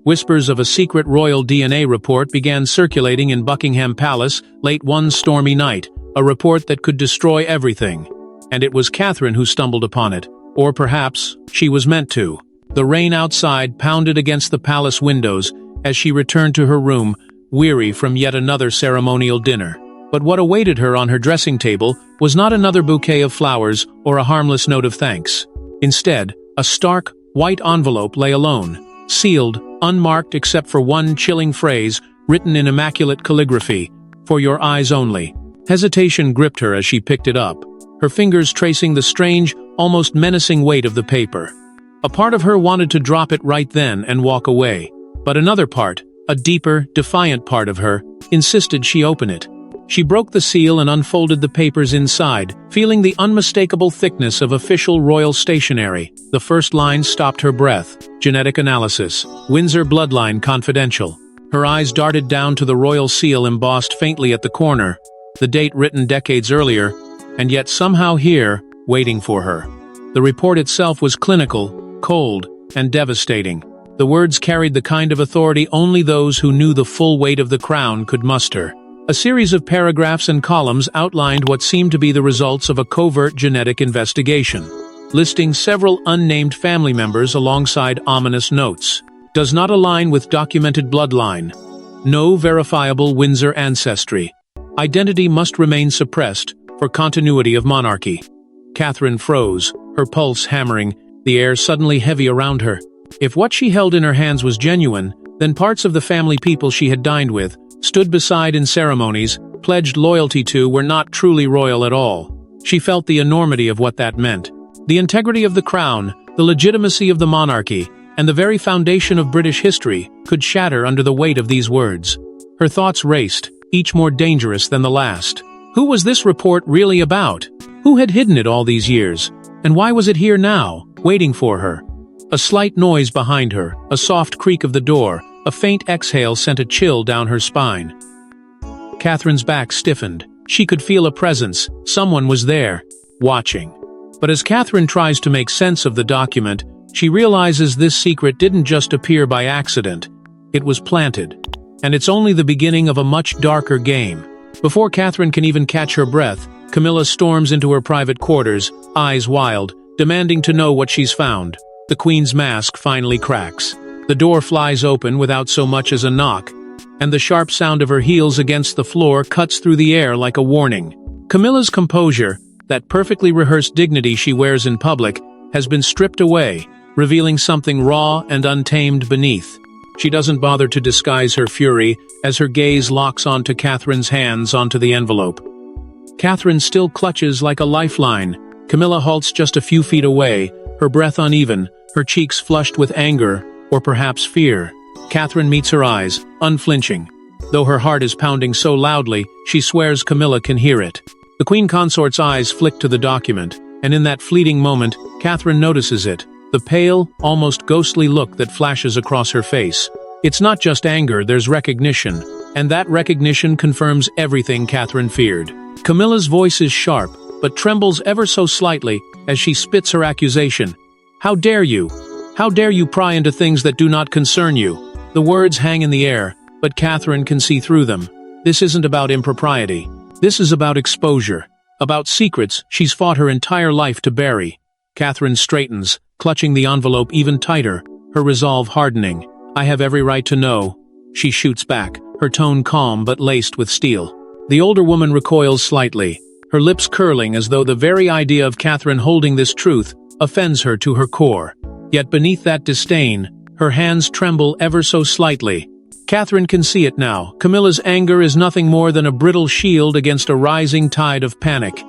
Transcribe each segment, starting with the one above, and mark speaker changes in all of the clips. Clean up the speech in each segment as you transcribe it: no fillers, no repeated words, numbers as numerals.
Speaker 1: whispers of a secret royal DNA report began circulating in Buckingham Palace late one stormy night, a report that could destroy everything. And it was Catherine who stumbled upon it. Or perhaps she was meant to. The rain outside pounded against the palace windows as she returned to her room, weary from yet another ceremonial dinner. But what awaited her on her dressing table was not another bouquet of flowers or a harmless note of thanks. Instead, a stark, white envelope lay alone, sealed, unmarked except for one chilling phrase written in immaculate calligraphy, "For your eyes only." Hesitation gripped her as she picked it up, her fingers tracing the strange, almost menacing weight of the paper. A part of her wanted to drop it right then and walk away, but another part, a deeper, defiant part of her, insisted she open it. She broke the seal and unfolded the papers inside, feeling the unmistakable thickness of official royal stationery. The first line stopped her breath. Genetic analysis. Windsor Bloodline Confidential. Her eyes darted down to the royal seal embossed faintly at the corner, the date written decades earlier, and yet somehow here, waiting for her. The report itself was clinical, cold, and devastating. The words carried the kind of authority only those who knew the full weight of the crown could muster. A series of paragraphs and columns outlined what seemed to be the results of a covert genetic investigation, listing several unnamed family members alongside ominous notes. Does not align with documented bloodline. No verifiable Windsor ancestry. Identity must remain suppressed for continuity of monarchy. Catherine froze, her pulse hammering, the air suddenly heavy around her. If what she held in her hands was genuine, then parts of the family people she had dined with, stood beside in ceremonies, pledged loyalty to, were not truly royal at all. She felt the enormity of what that meant. The integrity of the crown, the legitimacy of the monarchy, and the very foundation of British history could shatter under the weight of these words. Her thoughts raced, each more dangerous than the last. Who was this report really about? Who had hidden it all these years? And why was it here now, waiting for her? A slight noise behind her, a soft creak of the door, a faint exhale sent a chill down her spine. Catherine's back stiffened. She could feel a presence. Someone was there, watching. But as Catherine tries to make sense of the document, she realizes this secret didn't just appear by accident. It was planted. And it's only the beginning of a much darker game. Before Catherine can even catch her breath, Camilla storms into her private quarters, eyes wild, demanding to know what she's found. The Queen's mask finally cracks. The door flies open without so much as a knock, and the sharp sound of her heels against the floor cuts through the air like a warning. Camilla's composure, that perfectly rehearsed dignity she wears in public, has been stripped away, revealing something raw and untamed beneath. She doesn't bother to disguise her fury as her gaze locks onto Catherine's hands onto the envelope. Catherine still clutches like a lifeline. Camilla halts just a few feet away, her breath uneven, her cheeks flushed with anger, or perhaps fear. Catherine meets her eyes, unflinching. Though her heart is pounding so loudly, she swears Camilla can hear it. The Queen Consort's eyes flick to the document, and in that fleeting moment, Catherine notices it, the pale, almost ghostly look that flashes across her face. It's not just anger, there's recognition, and that recognition confirms everything Catherine feared. Camilla's voice is sharp, but trembles ever so slightly as she spits her accusation. "How dare you? How dare you pry into things that do not concern you?" The words hang in the air, but Catherine can see through them. This isn't about impropriety. This is about exposure. About secrets she's fought her entire life to bury. Catherine straightens, clutching the envelope even tighter, her resolve hardening. "I have every right to know." She shoots back, her tone calm but laced with steel. The older woman recoils slightly, her lips curling as though the very idea of Catherine holding this truth offends her to her core. Yet beneath that disdain, her hands tremble ever so slightly. Catherine can see it now. Camilla's anger is nothing more than a brittle shield against a rising tide of panic.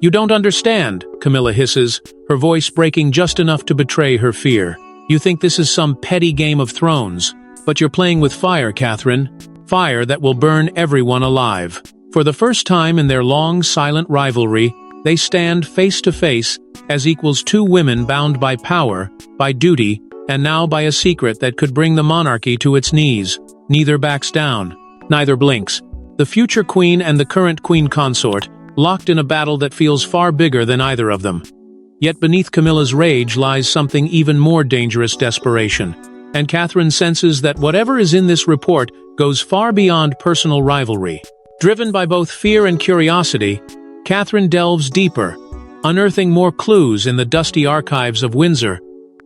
Speaker 1: "You don't understand," Camilla hisses, her voice breaking just enough to betray her fear. "You think this is some petty Game of Thrones. But you're playing with fire, Catherine. Fire that will burn everyone alive." For the first time in their long, silent rivalry, they stand face to face, as equals two women bound by power, by duty, and now by a secret that could bring the monarchy to its knees. Neither backs down. Neither blinks. The future queen and the current queen consort, locked in a battle that feels far bigger than either of them. Yet beneath Camilla's rage lies something even more dangerous: desperation. And Catherine senses that whatever is in this report goes far beyond personal rivalry. Driven by both fear and curiosity, Catherine delves deeper, unearthing more clues in the dusty archives of Windsor.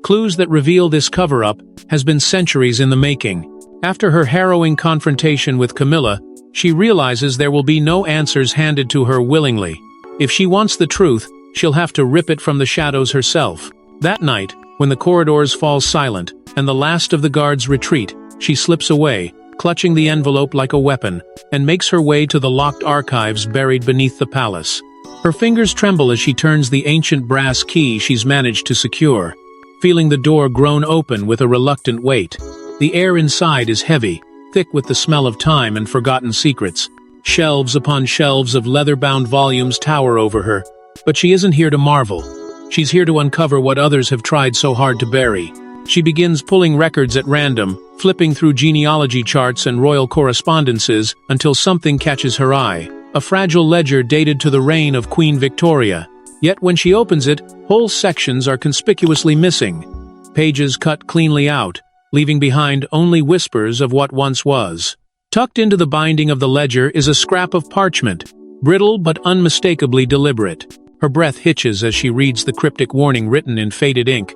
Speaker 1: Clues that reveal this cover-up has been centuries in the making. After her harrowing confrontation with Camilla, she realizes there will be no answers handed to her willingly. If she wants the truth, she'll have to rip it from the shadows herself. That night, when the corridors fall silent and the last of the guards retreat, she slips away, clutching the envelope like a weapon, and makes her way to the locked archives buried beneath the palace. Her fingers tremble as she turns the ancient brass key she's managed to secure, feeling the door groan open with a reluctant weight. The air inside is heavy, thick with the smell of time and forgotten secrets. Shelves upon shelves of leather-bound volumes tower over her, but she isn't here to marvel. She's here to uncover what others have tried so hard to bury. She begins pulling records at random, flipping through genealogy charts and royal correspondences until something catches her eye. A fragile ledger dated to the reign of Queen Victoria. Yet when she opens it, whole sections are conspicuously missing. Pages cut cleanly out, leaving behind only whispers of what once was. Tucked into the binding of the ledger is a scrap of parchment, brittle but unmistakably deliberate. Her breath hitches as she reads the cryptic warning written in faded ink.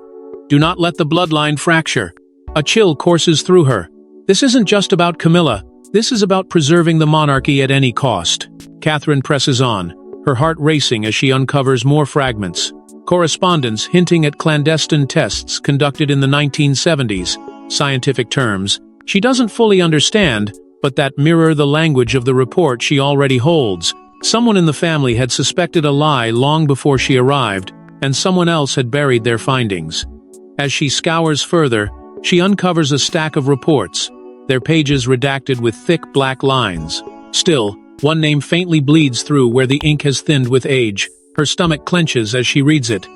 Speaker 1: Do not let the bloodline fracture. A chill courses through her. This isn't just about Camilla. This is about preserving the monarchy at any cost. Catherine presses on, her heart racing as she uncovers more fragments. Correspondence hinting at clandestine tests conducted in the 1970s. Scientific terms she doesn't fully understand, but that mirror the language of the report she already holds. Someone in the family had suspected a lie long before she arrived, and someone else had buried their findings. As she scours further, she uncovers a stack of reports, their pages redacted with thick black lines. Still, one name faintly bleeds through where the ink has thinned with age. Her stomach clenches as she reads it.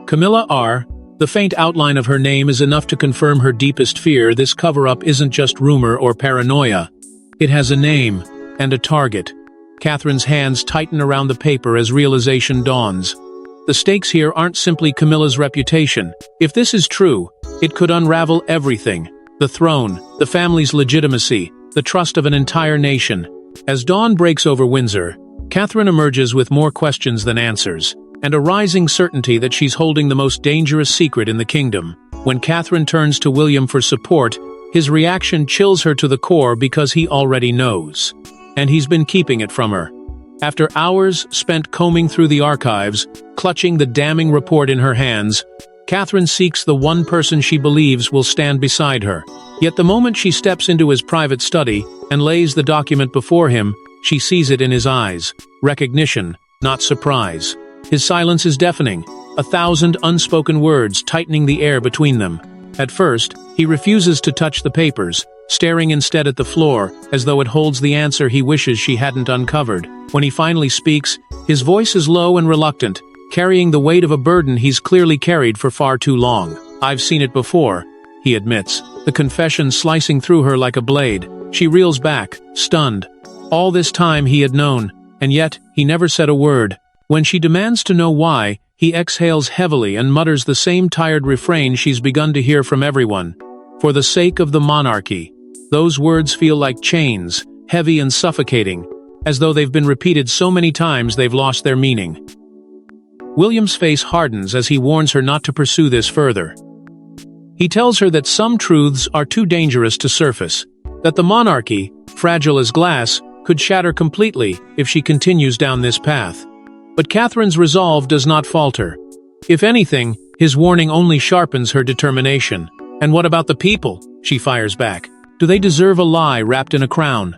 Speaker 1: Camilla R. The faint outline of her name is enough to confirm her deepest fear. This cover-up isn't just rumor or paranoia. It has a name and a target. Catherine's hands tighten around the paper as realization dawns. The stakes here aren't simply Camilla's reputation. If this is true, it could unravel everything. The throne, the family's legitimacy, the trust of an entire nation. As dawn breaks over Windsor, Catherine emerges with more questions than answers, and a rising certainty that she's holding the most dangerous secret in the kingdom. When Catherine turns to William for support, his reaction chills her to the core because he already knows. And he's been keeping it from her. After hours spent combing through the archives, clutching the damning report in her hands, Catherine seeks the one person she believes will stand beside her. Yet the moment she steps into his private study and lays the document before him, she sees it in his eyes. Recognition, not surprise. His silence is deafening, 1,000 unspoken words tightening the air between them. At first, he refuses to touch the papers, staring instead at the floor, as though it holds the answer he wishes she hadn't uncovered. When he finally speaks, his voice is low and reluctant, carrying the weight of a burden he's clearly carried for far too long. I've seen it before, he admits, the confession slicing through her like a blade. She reels back, stunned. All this time he had known, and yet he never said a word. When she demands to know why, he exhales heavily and mutters the same tired refrain she's begun to hear from everyone. For the sake of the monarchy. Those words feel like chains, heavy and suffocating, as though they've been repeated so many times they've lost their meaning. William's face hardens as he warns her not to pursue this further. He tells her that some truths are too dangerous to surface, that the monarchy, fragile as glass, could shatter completely if she continues down this path. But Catherine's resolve does not falter. If anything, his warning only sharpens her determination. And what about the people? She fires back. Do they deserve a lie wrapped in a crown?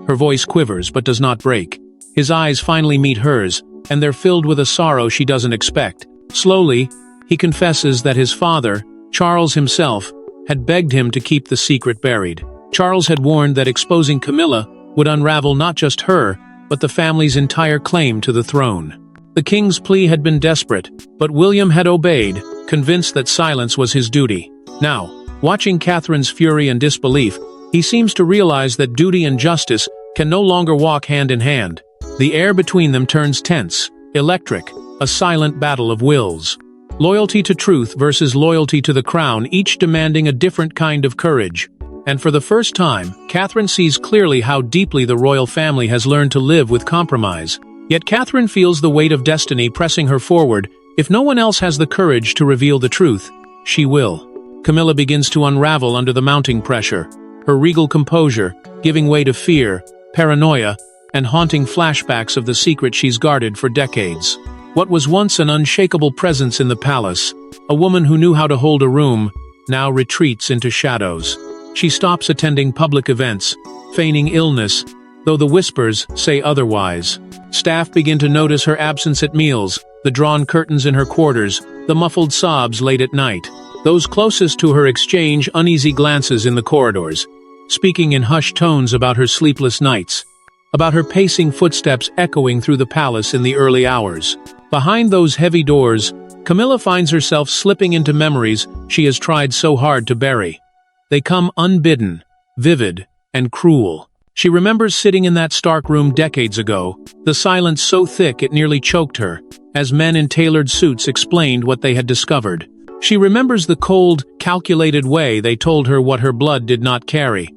Speaker 1: Her voice quivers but does not break. His eyes finally meet hers, and they're filled with a sorrow she doesn't expect. Slowly, he confesses that his father, Charles himself, had begged him to keep the secret buried. Charles had warned that exposing Camilla would unravel not just her, but the family's entire claim to the throne. The king's plea had been desperate, but William had obeyed, convinced that silence was his duty. Now, watching Catherine's fury and disbelief, he seems to realize that duty and justice can no longer walk hand in hand. The air between them turns tense, electric, a silent battle of wills. Loyalty to truth versus loyalty to the crown, each demanding a different kind of courage. And for the first time, Catherine sees clearly how deeply the royal family has learned to live with compromise. Yet Catherine feels the weight of destiny pressing her forward. If no one else has the courage to reveal the truth, she will. Camilla begins to unravel under the mounting pressure, her regal composure giving way to fear, paranoia, and haunting flashbacks of the secret she's guarded for decades. What was once an unshakable presence in the palace, a woman who knew how to hold a room, now retreats into shadows. She stops attending public events, feigning illness, though the whispers say otherwise. Staff begin to notice her absence at meals, the drawn curtains in her quarters, the muffled sobs late at night. Those closest to her exchange uneasy glances in the corridors, speaking in hushed tones about her sleepless nights, about her pacing footsteps echoing through the palace in the early hours. Behind those heavy doors, Camilla finds herself slipping into memories she has tried so hard to bury. They come unbidden, vivid, and cruel. She remembers sitting in that stark room decades ago, the silence so thick it nearly choked her, as men in tailored suits explained what they had discovered. She remembers the cold, calculated way they told her what her blood did not carry.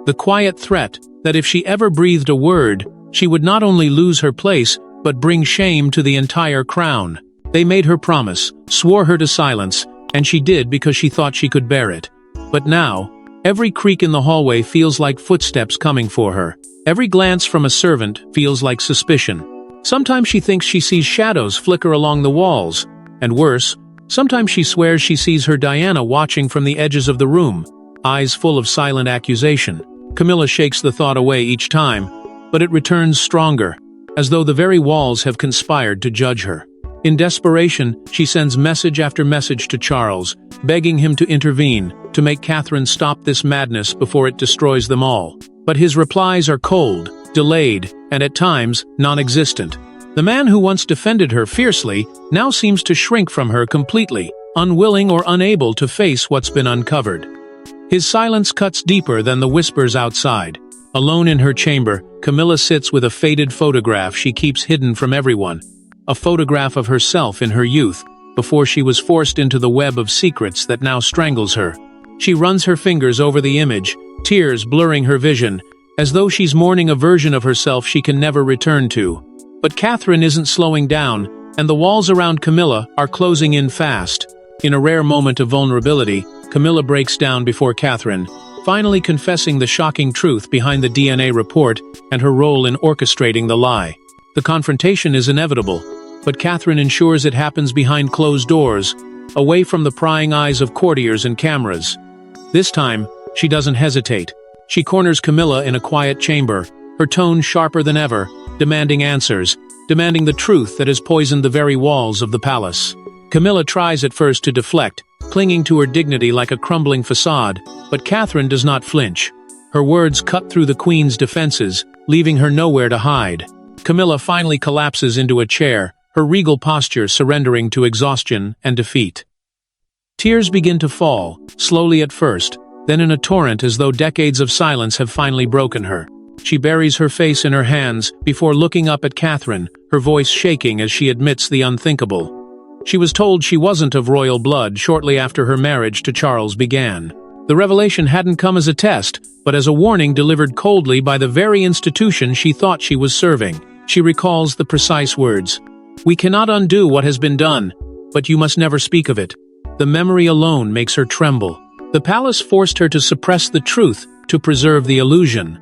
Speaker 1: The quiet threat that if she ever breathed a word, she would not only lose her place, but bring shame to the entire crown. They made her promise, swore her to silence, and she did because she thought she could bear it. But now, every creak in the hallway feels like footsteps coming for her. Every glance from a servant feels like suspicion. Sometimes she thinks she sees shadows flicker along the walls. And worse, sometimes she swears she sees her Diana watching from the edges of the room, eyes full of silent accusation. Camilla shakes the thought away each time, but it returns stronger, as though the very walls have conspired to judge her. In desperation, she sends message after message to Charles, begging him to intervene, to make Catherine stop this madness before it destroys them all. But his replies are cold, delayed, and at times, non-existent. The man who once defended her fiercely now seems to shrink from her completely, unwilling or unable to face what's been uncovered. His silence cuts deeper than the whispers outside. Alone in her chamber, Camilla sits with a faded photograph she keeps hidden from everyone. A photograph of herself in her youth, before she was forced into the web of secrets that now strangles her. She runs her fingers over the image, tears blurring her vision, as though she's mourning a version of herself she can never return to. But Catherine isn't slowing down, and the walls around Camilla are closing in fast. In a rare moment of vulnerability, Camilla breaks down before Catherine, finally confessing the shocking truth behind the DNA report and her role in orchestrating the lie. The confrontation is inevitable, but Catherine ensures it happens behind closed doors, away from the prying eyes of courtiers and cameras. This time, she doesn't hesitate. She corners Camilla in a quiet chamber, her tone sharper than ever, demanding answers, demanding the truth that has poisoned the very walls of the palace. Camilla tries at first to deflect, clinging to her dignity like a crumbling facade, but Catherine does not flinch. Her words cut through the queen's defenses, leaving her nowhere to hide. Camilla finally collapses into a chair, her regal posture surrendering to exhaustion and defeat. Tears begin to fall, slowly at first, then in a torrent as though decades of silence have finally broken her. She buries her face in her hands before looking up at Catherine, her voice shaking as she admits the unthinkable. She was told she wasn't of royal blood shortly after her marriage to Charles began. The revelation hadn't come as a test, but as a warning delivered coldly by the very institution she thought she was serving. She recalls the precise words. "We cannot undo what has been done, but you must never speak of it." The memory alone makes her tremble. The palace forced her to suppress the truth, to preserve the illusion.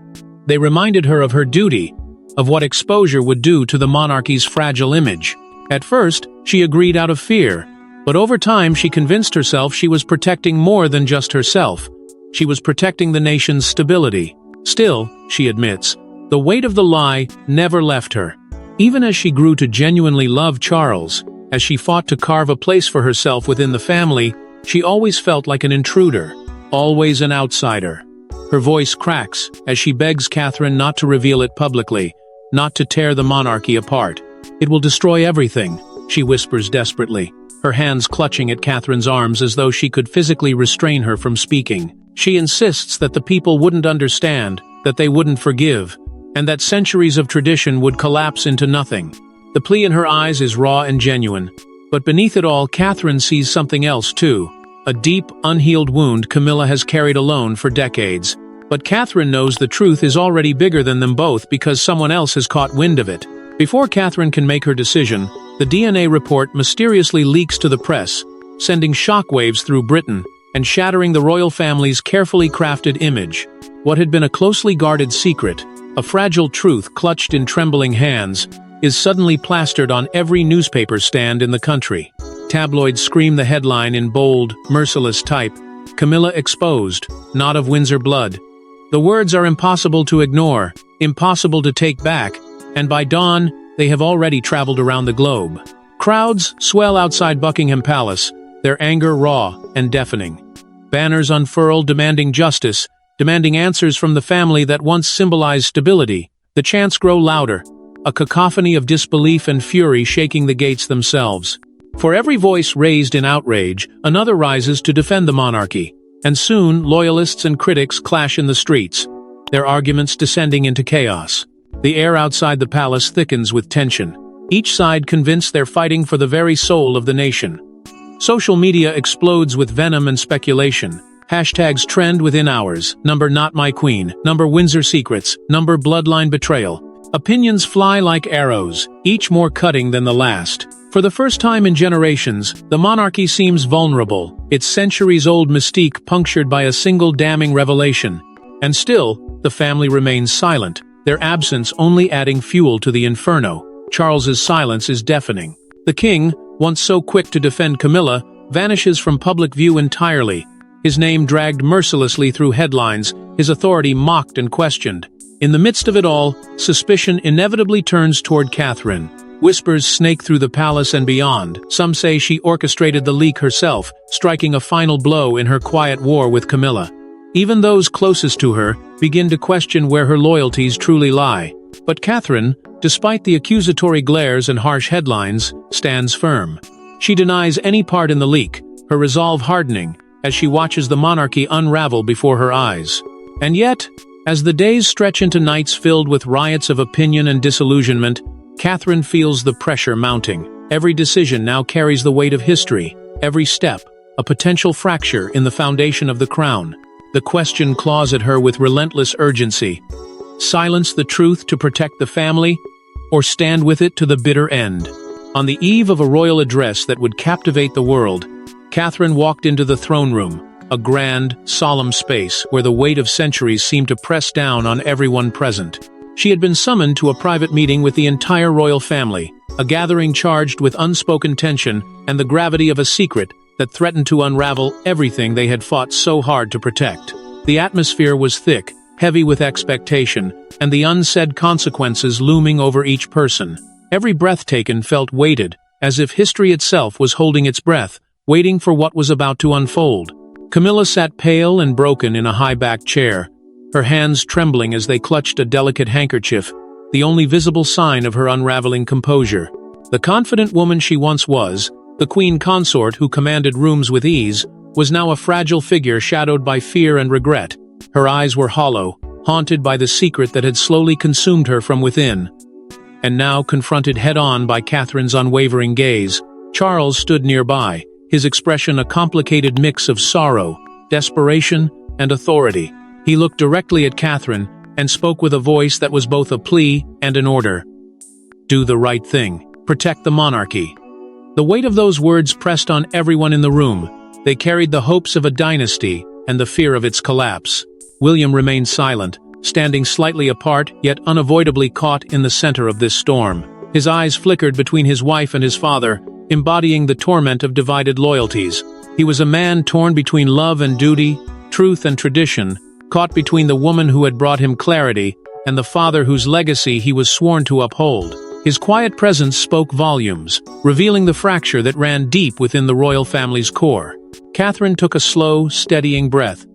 Speaker 1: They reminded her of her duty, of what exposure would do to the monarchy's fragile image. At first, she agreed out of fear, but over time she convinced herself she was protecting more than just herself. She was protecting the nation's stability. Still, she admits, the weight of the lie never left her. Even as she grew to genuinely love Charles, as she fought to carve a place for herself within the family, she always felt like an intruder, always an outsider. Her voice cracks as she begs Catherine not to reveal it publicly, not to tear the monarchy apart. "It will destroy everything," she whispers desperately, her hands clutching at Catherine's arms as though she could physically restrain her from speaking. She insists that the people wouldn't understand, that they wouldn't forgive, and that centuries of tradition would collapse into nothing. The plea in her eyes is raw and genuine. But beneath it all, Catherine sees something else too. A deep, unhealed wound Camilla has carried alone for decades. But Catherine knows the truth is already bigger than them both because someone else has caught wind of it. Before Catherine can make her decision, the DNA report mysteriously leaks to the press, sending shockwaves through Britain and shattering the royal family's carefully crafted image. What had been a closely guarded secret, a fragile truth clutched in trembling hands, is suddenly plastered on every newspaper stand in the country. Tabloids scream the headline in bold, merciless type, "Camilla exposed, not of Windsor blood." The words are impossible to ignore, impossible to take back, and by dawn, they have already traveled around the globe. Crowds swell outside Buckingham Palace, their anger raw and deafening. Banners unfurl demanding justice, demanding answers from the family that once symbolized stability. The chants grow louder, a cacophony of disbelief and fury shaking the gates themselves. For every voice raised in outrage, another rises to defend the monarchy. And soon, loyalists and critics clash in the streets, their arguments descending into chaos. The air outside the palace thickens with tension, each side convinced they're fighting for the very soul of the nation. Social media explodes with venom and speculation. Hashtags trend within hours, number not my queen, number Windsor secrets, number bloodline betrayal. Opinions fly like arrows, each more cutting than the last. For the first time in generations, the monarchy seems vulnerable, its centuries-old mystique punctured by a single damning revelation. And still, the family remains silent, their absence only adding fuel to the inferno. Charles's silence is deafening. The king, once so quick to defend Camilla, vanishes from public view entirely, his name dragged mercilessly through headlines, his authority mocked and questioned. In the midst of it all, suspicion inevitably turns toward Catherine. Whispers snake through the palace and beyond. Some say she orchestrated the leak herself, striking a final blow in her quiet war with Camilla. Even those closest to her begin to question where her loyalties truly lie. But Catherine, despite the accusatory glares and harsh headlines, stands firm. She denies any part in the leak, her resolve hardening, as she watches the monarchy unravel before her eyes. And yet, as the days stretch into nights filled with riots of opinion and disillusionment, Catherine feels the pressure mounting. Every decision now carries the weight of history, every step, a potential fracture in the foundation of the crown. The question claws at her with relentless urgency. Silence the truth to protect the family, or stand with it to the bitter end? On the eve of a royal address that would captivate the world, Catherine walked into the throne room, a grand, solemn space where the weight of centuries seemed to press down on everyone present. She had been summoned to a private meeting with the entire royal family, a gathering charged with unspoken tension and the gravity of a secret that threatened to unravel everything they had fought so hard to protect. The atmosphere was thick, heavy with expectation, and the unsaid consequences looming over each person. Every breath taken felt weighted, as if history itself was holding its breath, waiting for what was about to unfold. Camilla sat pale and broken in a high-backed chair, her hands trembling as they clutched a delicate handkerchief, the only visible sign of her unraveling composure. The confident woman she once was, the queen consort who commanded rooms with ease, was now a fragile figure shadowed by fear and regret. Her eyes were hollow, haunted by the secret that had slowly consumed her from within. And now, confronted head-on by Catherine's unwavering gaze, Charles stood nearby, his expression a complicated mix of sorrow, desperation, and authority. He looked directly at Catherine and spoke with a voice that was both a plea and an order. "Do the right thing. Protect the monarchy." The weight of those words pressed on everyone in the room. They carried the hopes of a dynasty and the fear of its collapse. William remained silent, standing slightly apart yet unavoidably caught in the center of this storm. His eyes flickered between his wife and his father, embodying the torment of divided loyalties. He was a man torn between love and duty, truth and tradition, caught between the woman who had brought him clarity and the father whose legacy he was sworn to uphold. His quiet presence spoke volumes, revealing the fracture that ran deep within the royal family's core. Catherine took a slow, steadying breath,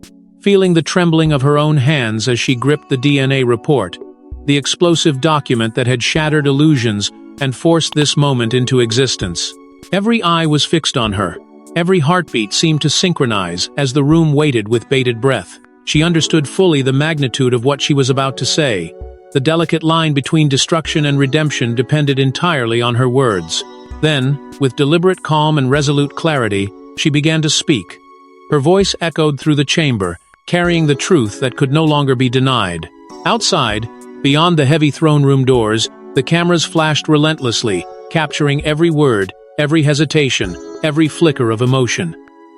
Speaker 1: feeling the trembling of her own hands as she gripped the DNA report, the explosive document that had shattered illusions and forced this moment into existence. Every eye was fixed on her. Every heartbeat seemed to synchronize as the room waited with bated breath. She understood fully the magnitude of what she was about to say. The delicate line between destruction and redemption depended entirely on her words. Then, with deliberate calm and resolute clarity, she began to speak. Her voice echoed through the chamber, carrying the truth that could no longer be denied. Outside, beyond the heavy throne room doors, the cameras flashed relentlessly, capturing every word, every hesitation, every flicker of emotion.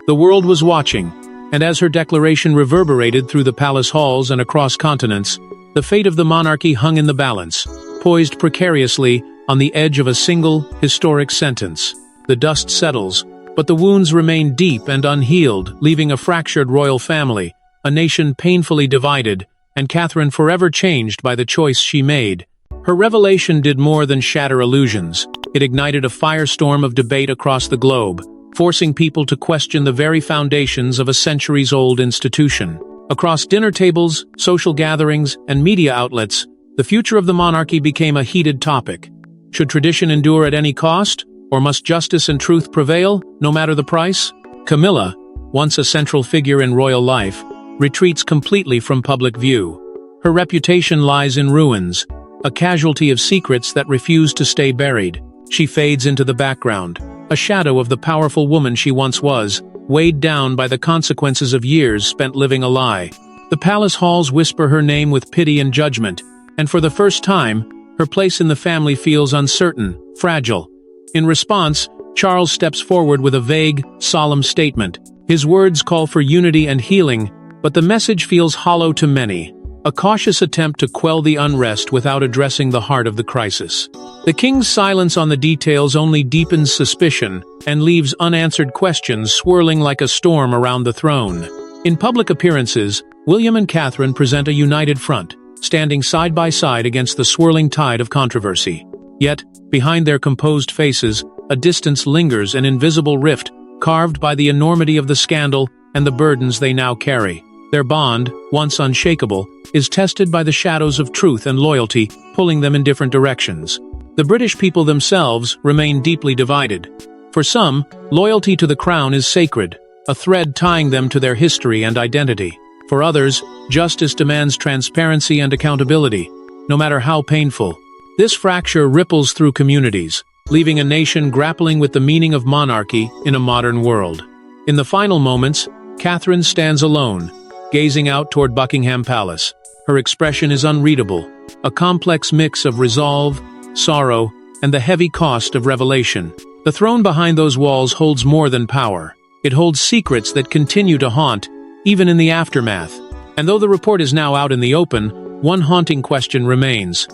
Speaker 1: The world was watching, and as her declaration reverberated through the palace halls and across continents, the fate of the monarchy hung in the balance, poised precariously on the edge of a single, historic sentence. The dust settles, but the wounds remain deep and unhealed, leaving a fractured royal family, a nation painfully divided, and Catherine forever changed by the choice she made. Her revelation did more than shatter illusions. It ignited a firestorm of debate across the globe, forcing people to question the very foundations of a centuries-old institution. Across dinner tables, social gatherings, and media outlets, the future of the monarchy became a heated topic. Should tradition endure at any cost, or must justice and truth prevail, no matter the price? Camilla, once a central figure in royal life, retreats completely from public view. Her reputation lies in ruins, a casualty of secrets that refuse to stay buried. She fades into the background, a shadow of the powerful woman she once was, weighed down by the consequences of years spent living a lie. The palace halls whisper her name with pity and judgment, and for the first time, her place in the family feels uncertain, fragile. In response, Charles steps forward with a vague, solemn statement. His words call for unity and healing, but the message feels hollow to many, a cautious attempt to quell the unrest without addressing the heart of the crisis. The king's silence on the details only deepens suspicion and leaves unanswered questions swirling like a storm around the throne. In public appearances, William and Catherine present a united front, standing side by side against the swirling tide of controversy. Yet, behind their composed faces, a distance lingers, an invisible rift, carved by the enormity of the scandal and the burdens they now carry. Their bond, once unshakable, is tested by the shadows of truth and loyalty, pulling them in different directions. The British people themselves remain deeply divided. For some, loyalty to the crown is sacred, a thread tying them to their history and identity. For others, justice demands transparency and accountability, no matter how painful. This fracture ripples through communities, leaving a nation grappling with the meaning of monarchy in a modern world. In the final moments, Catherine stands alone, gazing out toward Buckingham Palace. Her expression is unreadable, a complex mix of resolve, sorrow, and the heavy cost of revelation. The throne behind those walls holds more than power. It holds secrets that continue to haunt, even in the aftermath. And though the report is now out in the open, one haunting question remains.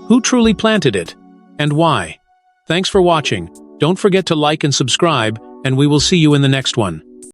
Speaker 1: Who truly planted it? And why? Thanks for watching. Don't forget to like and subscribe, and we will see you in the next one.